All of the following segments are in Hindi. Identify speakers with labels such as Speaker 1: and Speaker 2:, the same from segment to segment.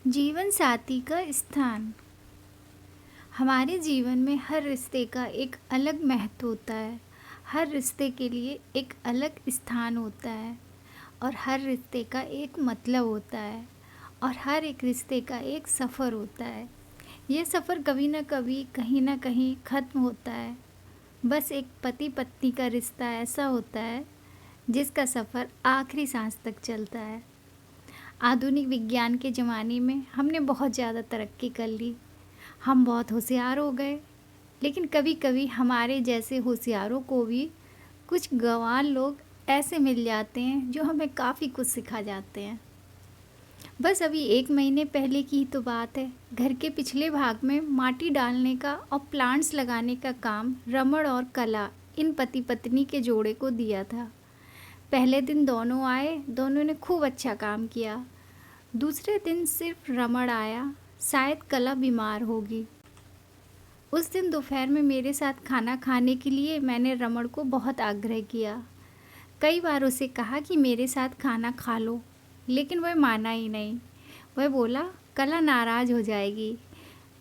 Speaker 1: जीवन साथी का स्थान। हमारे जीवन में हर रिश्ते का एक अलग महत्व होता है। हर रिश्ते के लिए एक अलग स्थान होता है और हर रिश्ते का एक मतलब होता है और हर एक रिश्ते का एक सफ़र होता है। ये सफ़र कभी ना कभी कहीं ना कहीं ख़त्म होता है। बस एक पति पत्नी का रिश्ता ऐसा होता है जिसका सफ़र आखिरी सांस तक चलता है। आधुनिक विज्ञान के ज़माने में हमने बहुत ज़्यादा तरक्की कर ली। हम बहुत होशियार हो गए, लेकिन कभी कभी हमारे जैसे होशियारों को भी कुछ गंवार लोग ऐसे मिल जाते हैं जो हमें काफ़ी कुछ सिखा जाते हैं। बस अभी 1 महीने पहले की ही तो बात है। घर के पिछले भाग में माटी डालने का और प्लांट्स लगाने का काम रमण और कला इन पति पत्नी के जोड़े को दिया था। पहले दिन दोनों आए, दोनों ने खूब अच्छा काम किया। दूसरे दिन सिर्फ रमण आया, शायद कला बीमार होगी। उस दिन दोपहर में मेरे साथ खाना खाने के लिए मैंने रमण को बहुत आग्रह किया। कई बार उसे कहा कि मेरे साथ खाना खा लो, लेकिन वह माना ही नहीं। वह बोला कला नाराज़ हो जाएगी।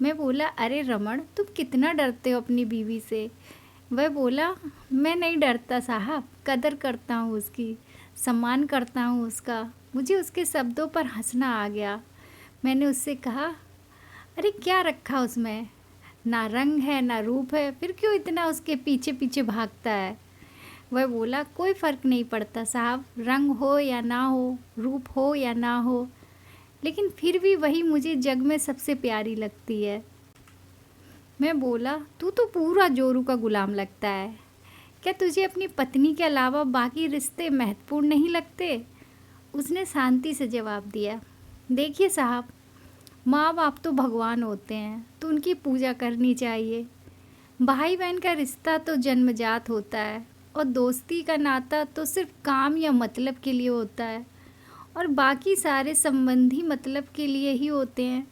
Speaker 1: मैं बोला अरे रमण, तुम कितना डरते हो अपनी बीवी से। वह बोला मैं नहीं डरता साहब, कदर करता हूँ उसकी, सम्मान करता हूँ उसका। मुझे उसके शब्दों पर हंसना आ गया। मैंने उससे कहा अरे क्या रखा उसमें, ना रंग है ना रूप है, फिर क्यों इतना उसके पीछे पीछे भागता है। वह बोला कोई फ़र्क नहीं पड़ता साहब, रंग हो या ना हो, रूप हो या ना हो, लेकिन फिर भी वही मुझे जग में सबसे प्यारी लगती है। मैं बोला तू तो पूरा जोरू का गुलाम लगता है। क्या तुझे अपनी पत्नी के अलावा बाकी रिश्ते महत्वपूर्ण नहीं लगते। उसने शांति से जवाब दिया, देखिए साहब, माँ बाप तो भगवान होते हैं, तो उनकी पूजा करनी चाहिए। भाई बहन का रिश्ता तो जन्मजात होता है और दोस्ती का नाता तो सिर्फ काम या मतलब के लिए होता है और बाकी सारे संबंधी मतलब के लिए ही होते हैं।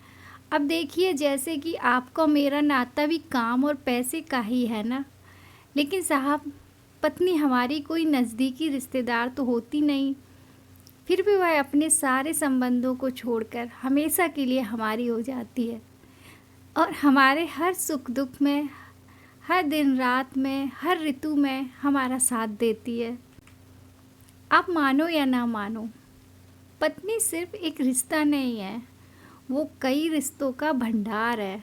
Speaker 1: अब देखिए, जैसे कि आपका मेरा नाता भी काम और पैसे का ही है ना। लेकिन साहब, पत्नी हमारी कोई नज़दीकी रिश्तेदार तो होती नहीं, फिर भी वह अपने सारे संबंधों को छोड़कर हमेशा के लिए हमारी हो जाती है और हमारे हर सुख दुख में, हर दिन रात में, हर ऋतु में हमारा साथ देती है। आप मानो या ना मानो, पत्नी सिर्फ एक रिश्ता नहीं है, वो कई रिश्तों का भंडार है।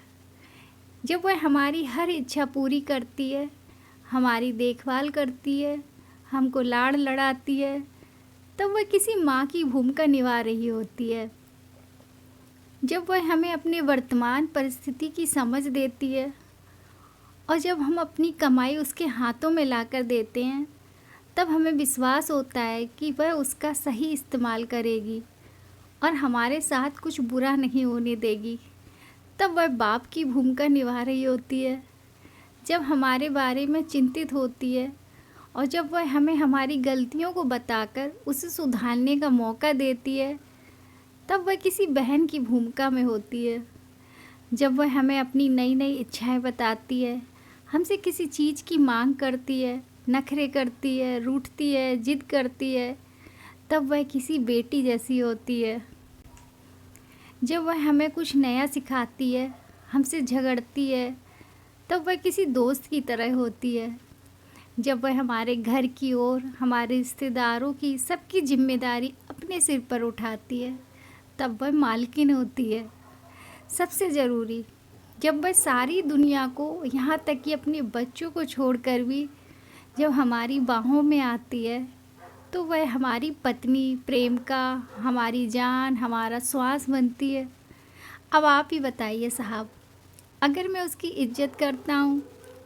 Speaker 1: जब वह हमारी हर इच्छा पूरी करती है, हमारी देखभाल करती है, हमको लाड़ लड़ाती है, तब वह किसी माँ की भूमिका निभा रही होती है। जब वह हमें अपने वर्तमान परिस्थिति की समझ देती है और जब हम अपनी कमाई उसके हाथों में लाकर देते हैं, तब हमें विश्वास होता है कि वह उसका सही इस्तेमाल करेगी और हमारे साथ कुछ बुरा नहीं होने देगी। तब वह बाप की भूमिका निभा रही होती है, जब हमारे बारे में चिंतित होती है और जब वह हमें हमारी गलतियों को बताकर उसे सुधारने का मौका देती है। तब वह किसी बहन की भूमिका में होती है, जब वह हमें अपनी नई नई इच्छाएं बताती है, हमसे किसी चीज़ की मांग करती है, नखरे करती है, रूठती है, जिद करती है। तब वह किसी बेटी जैसी होती है, जब वह हमें कुछ नया सिखाती है, हमसे झगड़ती है। तब वह किसी दोस्त की तरह होती है, जब वह हमारे घर की ओर, हमारे रिश्तेदारों की, सबकी जिम्मेदारी अपने सिर पर उठाती है। तब वह मालकिन होती है। सबसे ज़रूरी, जब वह सारी दुनिया को, यहाँ तक कि अपने बच्चों को छोड़कर भी जब हमारी बाहों में आती है, तो वह हमारी पत्नी, प्रेम का, हमारी जान, हमारा श्वास बनती है। अब आप ही बताइए साहब, अगर मैं उसकी इज्जत करता हूँ,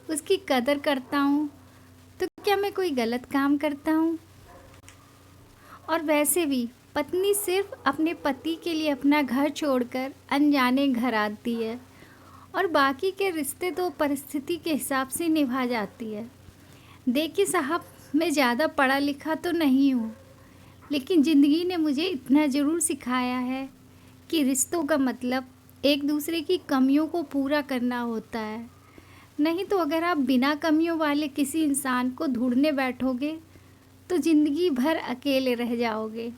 Speaker 1: उसकी कदर करता हूँ, तो क्या मैं कोई गलत काम करता हूँ। और वैसे भी पत्नी सिर्फ अपने पति के लिए अपना घर छोड़कर अनजाने घर आती है और बाकी के रिश्ते तो परिस्थिति के हिसाब से निभा जाती है। देखिए साहब, मैं ज़्यादा पढ़ा लिखा तो नहीं हूँ, लेकिन ज़िंदगी ने मुझे इतना ज़रूर सिखाया है कि रिश्तों का मतलब एक दूसरे की कमियों को पूरा करना होता है। नहीं तो अगर आप बिना कमियों वाले किसी इंसान को ढूंढने बैठोगे तो ज़िंदगी भर अकेले रह जाओगे।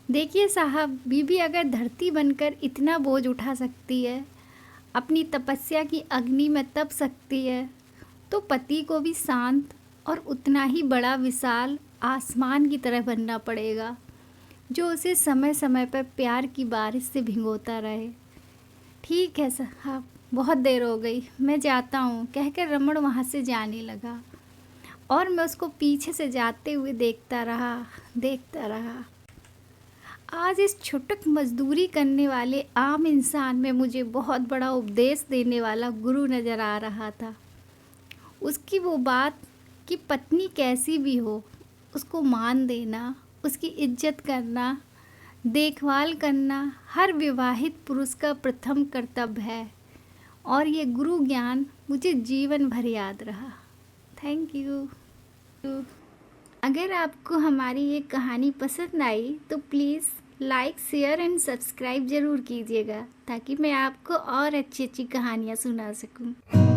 Speaker 1: देखिए साहब, बीवी अगर धरती बनकर इतना बोझ उठा सकती है, अपनी तपस्या की अग्नि में तप सकती है, तो पति को भी शांत और उतना ही बड़ा विशाल आसमान की तरह बनना पड़ेगा, जो उसे समय समय पर प्यार की बारिश से भिगोता रहे। ठीक है साहब, बहुत देर हो गई, मैं जाता हूँ, कहकर रमण वहाँ से जाने लगा और मैं उसको पीछे से जाते हुए देखता रहा। आज इस छुटक मजदूरी करने वाले आम इंसान में मुझे बहुत बड़ा उपदेश देने वाला गुरु नज़र आ रहा था। उसकी वो बात कि पत्नी कैसी भी हो, उसको मान देना, उसकी इज्जत करना, देखभाल करना हर विवाहित पुरुष का प्रथम कर्तव्य है, और ये गुरु ज्ञान मुझे जीवन भर याद रहा। Thank you. अगर आपको हमारी ये कहानी पसंद आई तो please like, share and subscribe ज़रूर कीजिएगा, ताकि मैं आपको और अच्छी अच्छी कहानियाँ सुना सकूं।